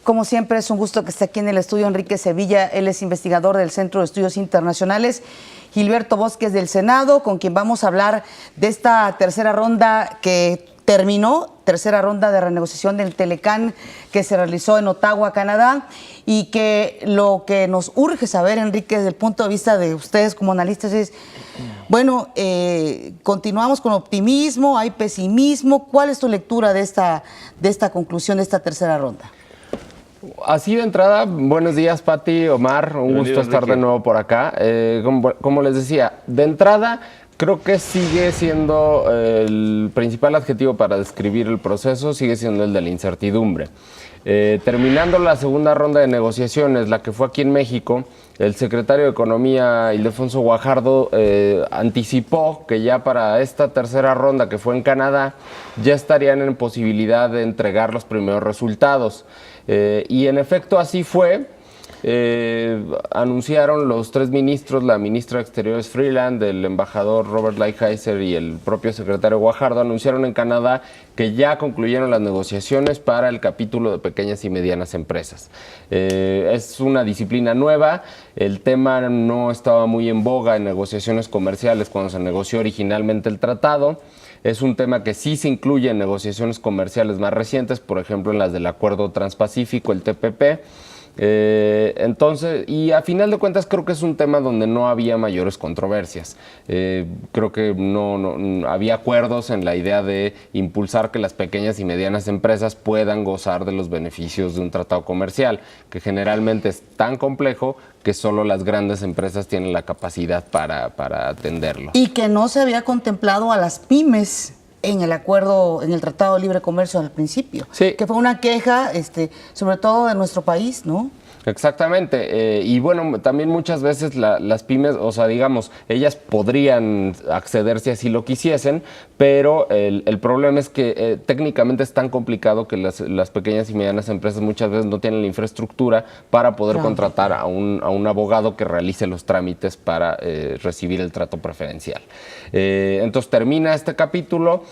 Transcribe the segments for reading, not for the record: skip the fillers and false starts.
Como siempre, es un gusto que esté aquí en el estudio Enrique Sevilla. Él es investigador del Centro de Estudios Internacionales. Gilberto Bosques del Senado, con quien vamos a hablar de esta tercera ronda que terminó, tercera ronda de renegociación del Telecán que se realizó en Ottawa, Canadá, y que lo que nos urge saber, Enrique, desde el punto de vista de ustedes como analistas es, bueno, continuamos con optimismo, hay pesimismo. ¿Cuál es tu lectura de esta conclusión de esta tercera ronda? Así de entrada, buenos días, Pati, Omar, un gusto estar de nuevo por acá. Como les decía, de entrada creo que sigue siendo el principal adjetivo para describir el proceso, sigue siendo el de la incertidumbre. Terminando la segunda ronda de negociaciones, la que fue aquí en México, el secretario de Economía, Ildefonso Guajardo, anticipó que ya para esta tercera ronda, que fue en Canadá, ya estarían en posibilidad de entregar los primeros resultados. Y en efecto así fue. Anunciaron los tres ministros, la ministra de Exteriores Freeland, el embajador Robert Lighthizer y el propio secretario Guajardo, anunciaron en Canadá que ya concluyeron las negociaciones para el capítulo de pequeñas y medianas empresas. Es una disciplina nueva, el tema no estaba muy en boga en negociaciones comerciales cuando se negoció originalmente el tratado. Es un tema que sí se incluye en negociaciones comerciales más recientes, por ejemplo en las del Acuerdo Transpacífico, el TPP. Entonces, y a final de cuentas creo que es un tema donde no había mayores controversias. Creo que no había acuerdos en la idea de impulsar que las pequeñas y medianas empresas puedan gozar de los beneficios de un tratado comercial, que generalmente es tan complejo que solo las grandes empresas tienen la capacidad para atenderlo. Y que no se había contemplado a las pymes en el acuerdo, en el Tratado de Libre Comercio al principio, sí, que fue una queja, sobre todo de nuestro país, ¿no? Exactamente, y bueno, también muchas veces las pymes, o sea, digamos, ellas podrían acceder si así lo quisiesen, pero el problema es que técnicamente es tan complicado que las pequeñas y medianas empresas muchas veces no tienen la infraestructura para poder contratar a un abogado que realice los trámites para recibir el trato preferencial. Entonces termina este capítulo,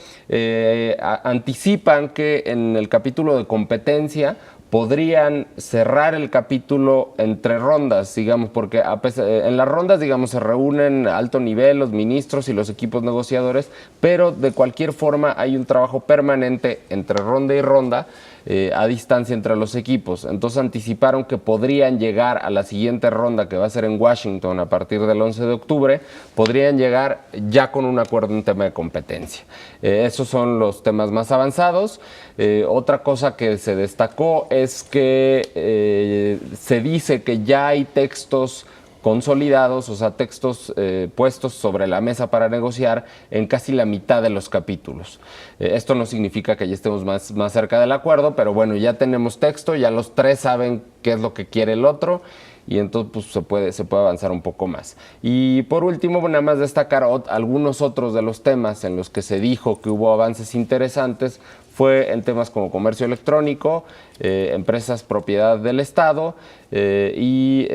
anticipan que en el capítulo de competencia podrían cerrar el capítulo entre rondas, digamos, porque en las rondas, digamos, se reúnen a alto nivel los ministros y los equipos negociadores, pero de cualquier forma hay un trabajo permanente entre ronda y ronda, a distancia entre los equipos. Entonces anticiparon que podrían llegar a la siguiente ronda, que va a ser en Washington a partir del 11 de octubre, podrían llegar ya con un acuerdo en tema de competencia. Esos son los temas más avanzados. Otra cosa que se destacó es que se dice que ya hay textos consolidados, o sea, textos puestos sobre la mesa para negociar en casi la mitad de los capítulos. Esto no significa que ya estemos más cerca del acuerdo, pero bueno, ya tenemos texto, ya los tres saben qué es lo que quiere el otro, y entonces pues, se puede avanzar un poco más. Y por último, nada más destacar algunos otros de los temas en los que se dijo que hubo avances interesantes, fue en temas como comercio electrónico, empresas propiedad del Estado y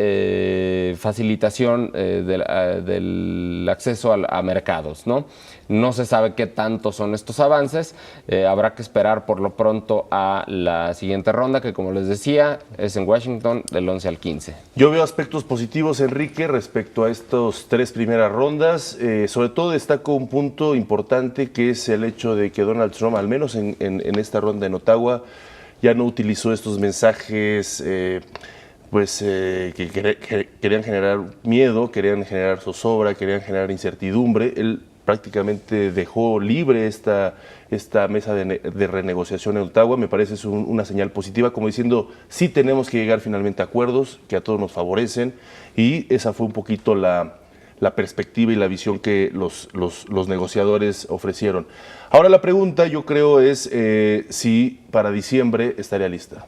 facilitación del acceso a mercados, ¿no? No se sabe qué tanto son estos avances, habrá que esperar por lo pronto a la siguiente ronda, que como les decía, es en Washington del 11 al 15. Yo veo aspectos positivos, Enrique, respecto a estas tres primeras rondas. Sobre todo destaco un punto importante, que es el hecho de que Donald Trump, al menos en esta ronda en Ottawa, ya no utilizó estos mensajes que querían generar miedo, querían generar zozobra, querían generar incertidumbre. Él prácticamente dejó libre esta mesa de renegociación en Ottawa. Me parece es una señal positiva, como diciendo, sí tenemos que llegar finalmente a acuerdos que a todos nos favorecen, y esa fue un poquito la perspectiva y la visión que los negociadores ofrecieron. Ahora la pregunta, yo creo, es si para diciembre estaría lista.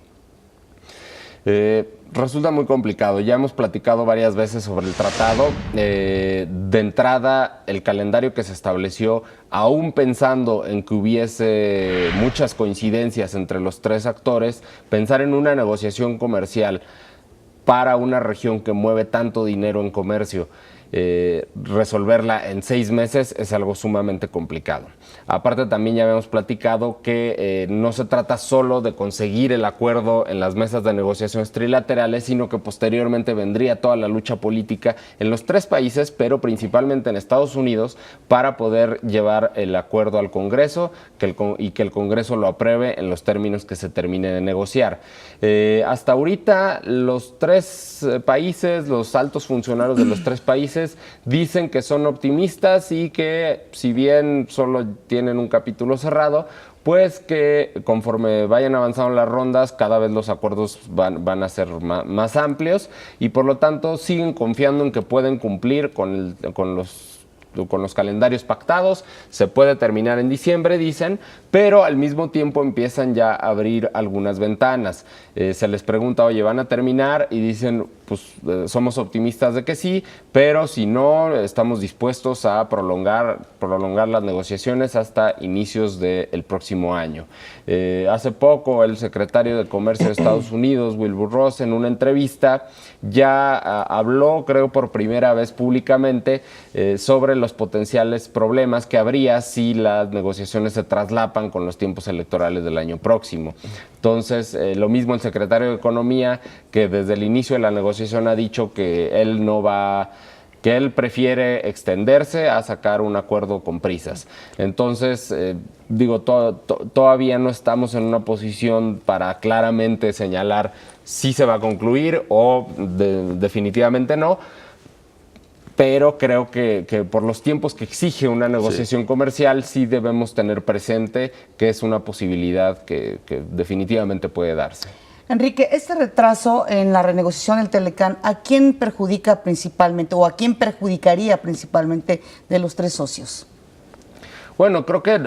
Resulta muy complicado. Ya hemos platicado varias veces sobre el tratado. De entrada, el calendario que se estableció, aún pensando en que hubiese muchas coincidencias entre los tres actores, pensar en una negociación comercial para una región que mueve tanto dinero en comercio resolverla en 6 meses es algo sumamente complicado. Aparte, también ya habíamos platicado que no se trata solo de conseguir el acuerdo en las mesas de negociaciones trilaterales, sino que posteriormente vendría toda la lucha política en los 3 países, pero principalmente en Estados Unidos, para poder llevar el acuerdo al Congreso y que el Congreso lo apruebe en los términos que se termine de negociar. Hasta ahorita los 3 países, los altos funcionarios de los 3 países dicen que son optimistas y que si bien solo tienen un capítulo cerrado, pues que conforme vayan avanzando las rondas, cada vez los acuerdos van a ser más amplios y por lo tanto siguen confiando en que pueden cumplir con los calendarios pactados. Se puede terminar en diciembre, dicen, pero al mismo tiempo empiezan ya a abrir algunas ventanas. Se les pregunta, oye, ¿van a terminar? Y dicen, pues somos optimistas de que sí, pero si no, estamos dispuestos a prolongar las negociaciones hasta inicios del próximo año. Hace poco el secretario de Comercio de Estados Unidos, Wilbur Ross, en una entrevista ya habló, creo por primera vez públicamente, sobre los potenciales problemas que habría si las negociaciones se traslapan con los tiempos electorales del año próximo. Entonces, lo mismo el secretario de Economía, que desde el inicio de la negociación ha dicho que él prefiere extenderse a sacar un acuerdo con prisas. Entonces, todavía no estamos en una posición para claramente señalar si se va a concluir o definitivamente no, pero creo que por los tiempos que exige una negociación comercial sí debemos tener presente que es una posibilidad que definitivamente puede darse. Enrique, este retraso en la renegociación del Telecán, ¿a quién perjudica principalmente o a quién perjudicaría principalmente de los 3 socios? Bueno, creo que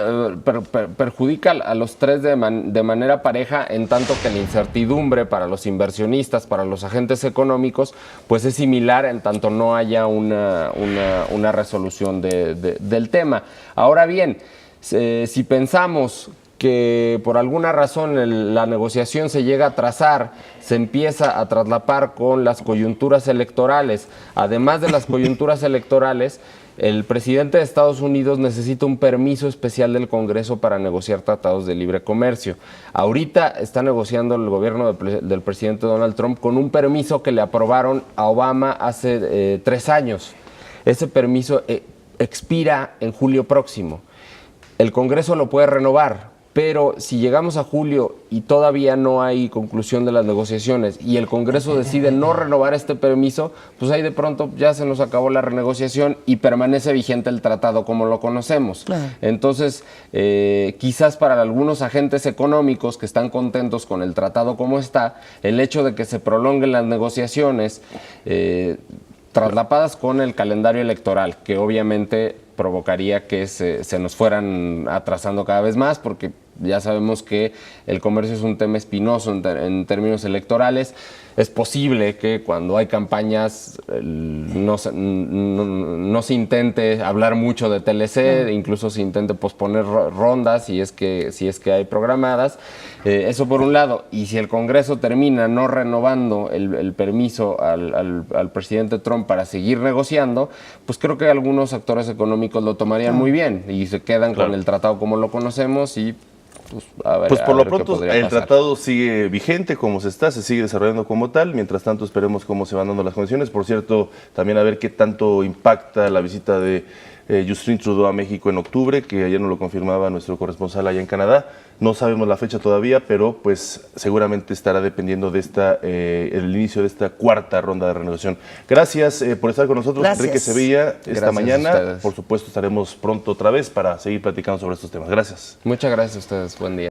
perjudica a los 3 de manera pareja, en tanto que la incertidumbre para los inversionistas, para los agentes económicos, pues es similar en tanto no haya una resolución del tema. Ahora bien, si pensamos que por alguna razón la negociación se llega a atrasar, se empieza a traslapar con las coyunturas electorales, además de las coyunturas electorales, el presidente de Estados Unidos necesita un permiso especial del Congreso para negociar tratados de libre comercio. Ahorita está negociando el gobierno del presidente Donald Trump con un permiso que le aprobaron a Obama hace 3 años. Ese permiso expira en julio próximo. El Congreso lo puede renovar, pero si llegamos a julio y todavía no hay conclusión de las negociaciones y el Congreso decide no renovar este permiso, pues ahí de pronto ya se nos acabó la renegociación y permanece vigente el tratado como lo conocemos. Claro. Entonces, quizás para algunos agentes económicos que están contentos con el tratado como está, el hecho de que se prolonguen las negociaciones traslapadas con el calendario electoral, que obviamente provocaría que se nos fueran atrasando cada vez más, porque ya sabemos que el comercio es un tema espinoso en términos electorales. Es posible que cuando hay campañas no se intente hablar mucho de TLC, incluso se intente posponer rondas si es que hay programadas. Eso por un lado. Y si el Congreso termina no renovando el permiso al presidente Trump para seguir negociando, pues creo que algunos actores económicos lo tomarían muy bien y se quedan con el tratado como lo conocemos y pues por lo pronto el tratado sigue vigente como se sigue desarrollando como tal. Mientras tanto esperemos cómo se van dando las condiciones. Por cierto, también a ver qué tanto impacta la visita de Justin Trudeau a México en octubre, que ayer nos lo confirmaba nuestro corresponsal allá en Canadá. No sabemos la fecha todavía, pero pues seguramente estará dependiendo de el inicio de esta 4ª ronda de renegociación. Gracias por estar con nosotros, Enrique Sevilla, esta mañana. Por supuesto estaremos pronto otra vez para seguir platicando sobre estos temas. Gracias. Muchas gracias a ustedes. Buen día.